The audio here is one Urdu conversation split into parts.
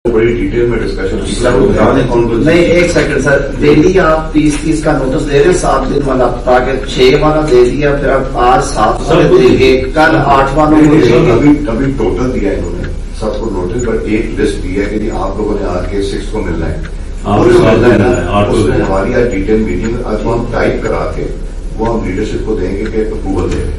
بڑی ڈیٹیل میں ڈسکشن نہیں. ایک سیکنڈ سر, ڈیلی آپ 30 کا نوٹس دے رہے ہیں, 7 دن والا, تاکہ 6 والا دے دیا, پھر اب آج 7 والے دیں گے, کل 8 والوں کو دیں گے. ابھی ٹوٹل دیا ہے انہوں نے سب کو نوٹس, بٹ ایک لسٹ دی ہے کہ آپ لوگوں نے آ کے 6 کو ملنا ہے. ہماری آج ڈیٹیل میٹنگ آج وہ ہم ٹائپ کرا کے وہ ہم لیڈرشپ کو دیں گے کہ اپروول دیں گے.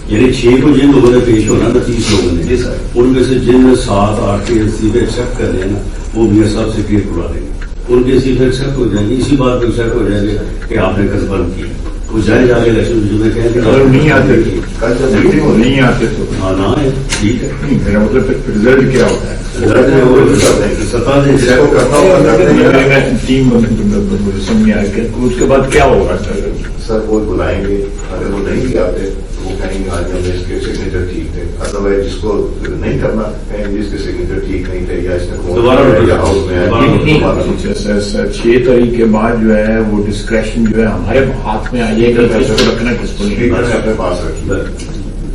یعنی 6 کو جن لوگوں نے پیش ہونا تھا 30 لوگوں نے, ان میں سے جن 7 8 کے سیٹیں ایکسپٹ کر لیں نا, وہ میاں صاحب سے کلیئر کروا دیں گے, ان کے سیٹیں ایکسپٹ ہو جائیں گے. اسی بات پہ ایکسپٹ ہو جائیں گے کہ آپ نے کنفرم کیا. وہ جائے جا کے الیکشن میں کہیں گے نہیں آتے, کل جب میٹنگ ہو نہیں آتے تو ہاں نہ ہے, ٹھیک ہے. میرا مطلب رزلٹ کیا ہوتا ہے, ٹیم سمجھ آئے کہ اس کے بعد کیا ہوگا سر. وہ بلائیں گے, اگر وہ نہیں بھی آتے تو وہ کہیں گے آج ہم نے اس کے سگنیچر ٹھیک تھے, ادروائز جس کو نہیں کرنا کہیں گے اس کے سگنیچر ٹھیک نہیں تھے یا اس نے ہاؤس میں 6 تاریخ کے بعد جو ہے وہ ڈسکریشن جو ہے ہمارے ہاتھ میں آئیے گا, رکھنا کس کو نہیں اپنے پاس رکھیے.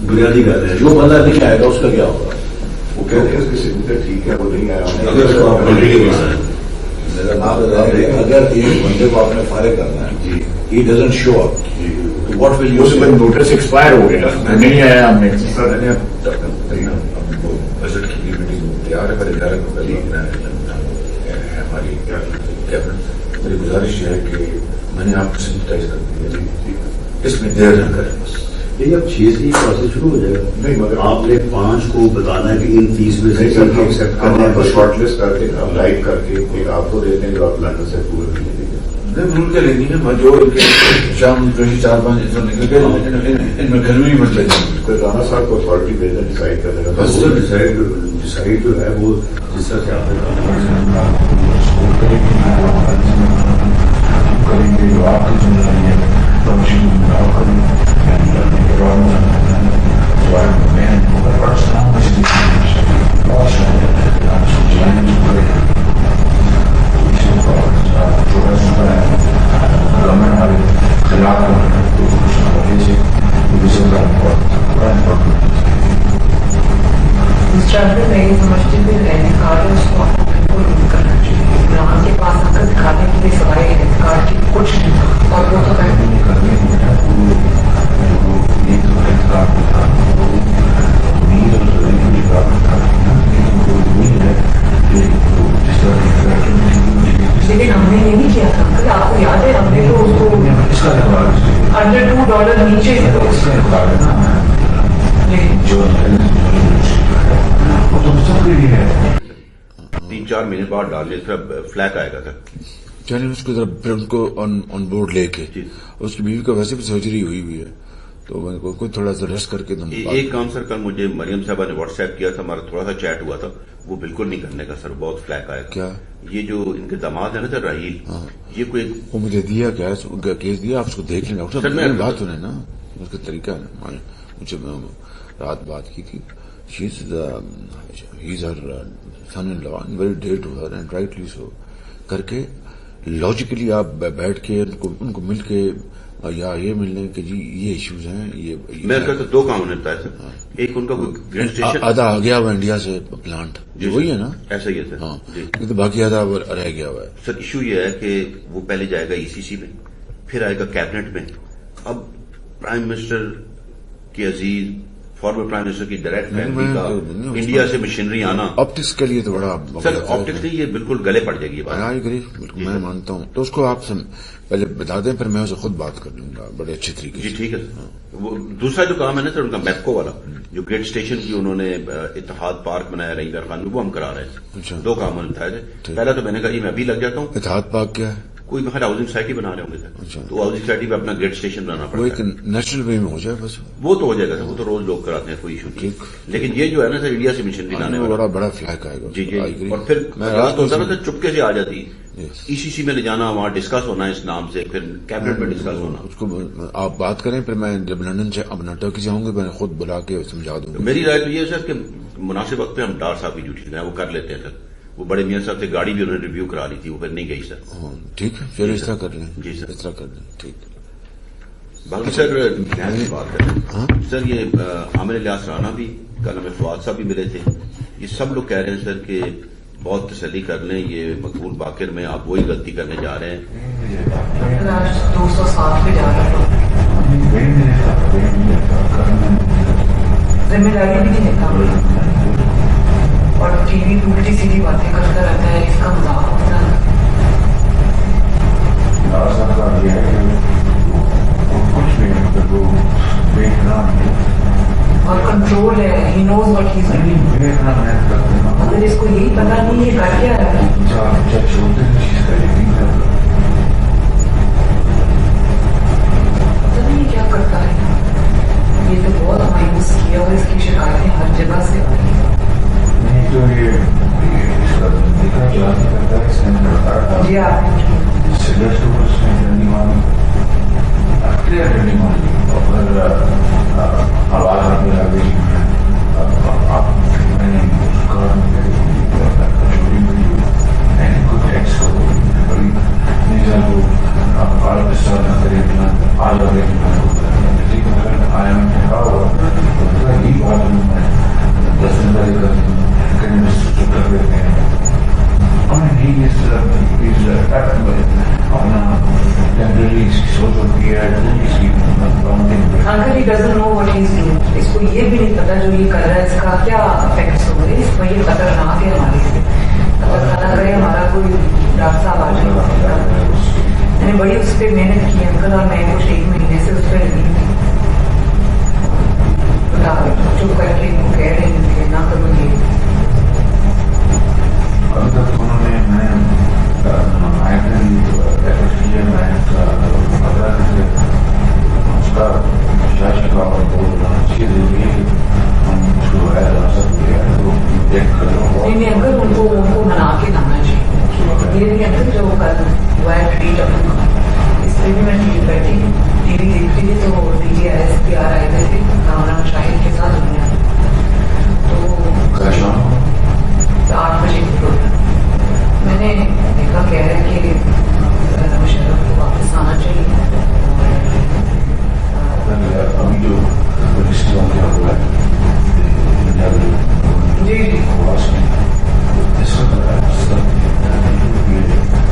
بنیادی بات ہے, جو بندہ نہیں آئے گا اس کا کیا ہوگا. وہ کہتے ہیں اس کی سگنیچر ٹھیک ہے, وہ نہیں آیا. اگر ایک بندے کو آپ نے فارغ کرنا ہے, جی he doesn't show up, what will you say notice expire ہو گیا, نہیں آیا ہم نے. بجٹ کی میٹنگ تیار ہے, پر ادارے کو ہماری کیبنٹ. میری گزارش یہ ہے کہ میں نے آپ کو سینیٹائز کر دیا, اس میں دیر نہ کریں بس. یہ اب 6 سے ہی پروسیس شروع ہو جائے گا. نہیں مگر آپ نے 5 کو بتانا ہے کہ ان 30 میں سے ایکسپٹ کرنا ہے, شارٹ لسٹ کر کے ہم لائٹ کر کے ایک آپ کو دیتے ہیں جو آپ لندن سے پورے ملے دیں گے. ان کے لینی ہے جو شام 4-5 نکل گئے ان میں گھر میں ہی مت لے جائیں. کوئی رانا صاحب کو اتھارٹی بھیجنا ڈیسائڈ کرنے کا بس ڈیسائڈ جو ہے وہ جس طرح سے آپ کریں گے جو آپ کی ذمہ داری ہے, میں یہ سمجھتی ہوں رہنے کارڈ اس کو بالکل نہیں کرنا چاہیے. گرام کے پاس آ کر دکھانے کے لیے سوائے رہنے کارڈ کی کچھ نہیں, اور وہ تو لیکن ہم نے یہ نہیں کیا تھا. آپ کو یاد ہے ہم نے تو اس کو $102 نیچے 3-4 مہینے بعد ڈالنے پھر فلیک آئے گا سر. چلیے اس کو ذرا پھر ان کو آن بورڈ لے کے, اس کی بیوی کا ویسے بھی سرجری ہوئی ہے تو میں کوئی تھوڑا سا ریسٹ کر کے ایک کام سر کل مجھے مریم صاحبہ نے واٹس ایپ کیا تھا, ہمارا تھوڑا سا چیٹ ہوا تھا, وہ بالکل نہیں کرنے کا سر, بہت فلیک آیا. کیا یہ جو ان کے داماد ہے نا سر راہیل, یہ کوئی وہ مجھے دیا کیا کیس دیا, آپ اس کو دیکھ لیں ڈاکٹر صاحب. بات سنیں نا, اس کا طریقہ ہے نا, مجھے رات بات کی تھی. He's her son in law, very dear to her and rightly so. کر کے لاجیکلی آپ بیٹھ کے ان کو مل کے یا یہ ملنے کہ جی یہ ایشوز ہیں. یہ میں کہتا 2 کام ہونے بتایا سر. ایک ان کا آدھا آ گیا ہوا انڈیا سے پلانٹ, وہی ہے نا, ایسا ہی ہے سر. ہاں, تو باقی آدھا رہ گیا ہوا ہے. سر ایشو یہ ہے کہ وہ پہلے جائے گا ECC میں, پھر آئے گا کیبنٹ میں. اب پرائم منسٹر کی عزیز فارمر پرائم منسٹر کی ڈائریکٹ فیملی کا انڈیا سے مشینری آنا آپٹکس کے لیے تو بڑا سر, آپٹکس نہیں, یہ بالکل گلے پڑ جائے گی بات. میں مانتا ہوں. تو اس کو آپ پہلے بتا دیں, پھر میں اسے خود بات کر لوں گا بڑے اچھے طریقے سے. جی ٹھیک ہے. وہ دوسرا جو کام ہے نا سر ان کا میپکو والا, جو گریٹ اسٹیشن کی انہوں نے اتحاد پارک بنایا رینگر خان میں, وہ ہم کرا رہے ہیں. 2 کام انہوں نے بتائے تھے. پہلا تو میں نے کہا جی میں ابھی لگ جاتا ہوں. اتحاد پارک کیا ہے؟ کوئی باہر ہاؤسنگ سوسائٹی بنا رہے ہوں گے سر, تو ہاؤسنگ سوسائٹی پہ اپنا گریٹ اسٹیشن بنانا پڑتا ہے. وہ ایک نیشنل وے میں ہو جائے بس. وہ تو ہو جائے گا سر, وہ تو روز لوگ کراتے ہیں, کوئی ایشو نہیں. لیکن یہ جو ہے نا سر انڈیا سے مشینری لانے والا بڑا فلیک آئے گا. جی جی. اور پھر رات ہوتا نا سر چپکے سے آ جاتی, ECC میں لے جانا, وہاں ڈسکس ہونا اس نام سے, پھر کیبنٹ میں ڈسکس ہونا. اس کو آپ بات کریں, پھر میں جب لندن سے اب ٹرکی سے آؤں گے میں خود بلا کے سمجھا دوں گا. میری رائے تو یہ ہے سر کہ مناسب وقت پہ ہم ڈار صاحب کی ڈیوٹی لیں, وہ کر لیتے ہیں سر. وہ بڑے میاں صاحب سے گاڑی بھی انہوں نے ریویو کرا لی تھی, وہ پھر نہیں گئی سر. ٹھیک ہے, پھر اس طرح کر لیں. جی سر, اس طرح کر لیں. ٹھیک. باقی سر بات کریں سر, یہ عامر الیاس رانا بھی کل ہمیں فواد صاحب بھی ملے تھے, یہ سب لوگ کہہ رہے ہیں سر کہ بہت تسلی کر لیں، یہ مقبول باقر میں آپ وہی غلطی کرنے جا رہے ہیں. 207 پہ جا رہا ہے، ذمہ داری بھی نہیں لیتا اور ٹی وی الٹی سیدھی باتیں کرتا رہتا ہے، اس کا مذاق ہوتا ہے. اور کنٹرول ہے، ہی knows what he is doing. اگر اس کو یہی پتا نہیں ہے کر کیا رہا ہے. پتا نہیں کیا کرتا ہے. یہ تو بہت مایوس کیا اور اس کی شکایتیں ہر جگہ سے آ رہی ہیں. جی آپ اگر he doesn't know what is doing, اس کو یہ بھی نہیں پتا جو یہ کر رہا ہے اس کا کیا افیکٹس ہو رہے. اس میں یہ خطرناک ہے ہمارے لیے. اگر خطرہ کرے ہمارا کوئی ڈاکٹر صاحب آ جائے. میں نے بڑی اس پہ محنت کی انکل، اور میں کچھ 1 مہینے سے اس پہ لگی چپ کر کے ان کو کہہ رہی ہوں کہ نہ کرو یہ. نہیں اگر ان کو منا کے لانا چاہیے. یہ نہیں اگر جو کل ہوا ہے ٹریٹ اس پہ بھی میں ٹریٹ بیٹھی ٹی وی دیکھ رہی تھی تو D G I S P R آئے ہوئے تھے کامران شاہد کے ساتھ دنیا تو 8 بجے کی پروگرام. میں نے دیکھا کہہ رہے ہیں کہ مشرف کو واپس آنا چاہیے. جی جی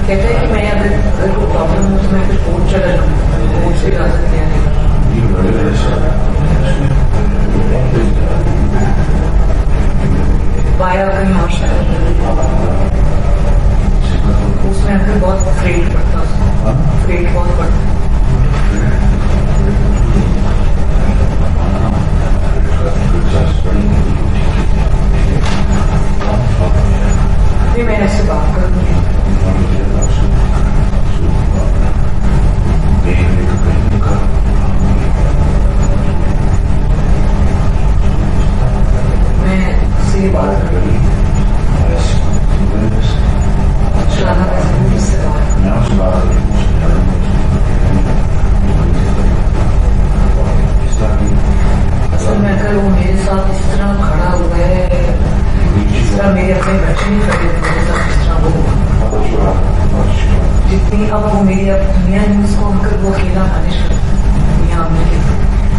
کہتا ہے کہ میں اگر کوئی پرابلم ہو تو میں پھر کورٹ چلا جاؤں، کورٹ سے اجازت لے آنے کا. بایا کہیں اور شاید اس میں اندر بہت فریٹ پڑتا ہے، فریٹ بہت پڑتا ہے. میں اس سے بات کروں گی. میں اس سے بات کروں گی. اصل میں اگر وہ میرے ساتھ اس طرح کھڑا ہوا ہے، اس طرح میرے اپنے بچے نہیں کھڑے تھے میرے ساتھ، اس طرح وہ جتنی اب وہ میری اب دنیا میں اس کو اگر وہ اکیلا مانش دنیا آنے کے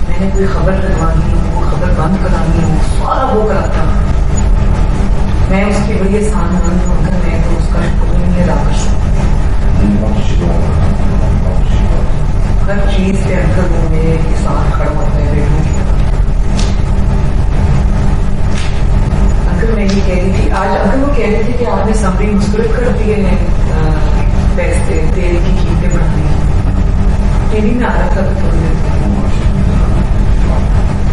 میں نے کوئی خبر لگوانی ہو، وہ خبر بند کرانی ہو، سارا وہ کراتا. میں اس کی بڑی احسان مند ہوں کر میں تو اس کا شکر نہیں ادا کر سکتا. ہر چیز کے اندر وہ میرے ساتھ کھڑا ہوتا ہے بیٹوں کی. اگر میں یہ کہہ رہی تھی آج، اگر وہ کہہ رہے تھے کہ آپ نے سمری مسترد کر دیے ہیں پیسے تیل کی قیمتیں بڑھانے کی، ٹی وی میں آ رہا تھا تو تھوڑی دیر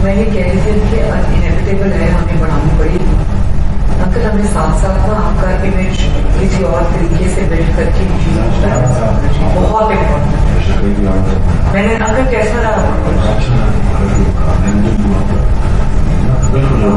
میں یہ کہہ رہی تھی کہ انیویٹیبل ہے، ہمیں بڑھانی پڑے گی. انکل ہمیں ساتھ ساتھ نا آپ کا امیج کسی اور طریقے سے بلڈ کر کے بہت امپورٹنٹ ہے. میں نے انکل کیسا رہا بالکل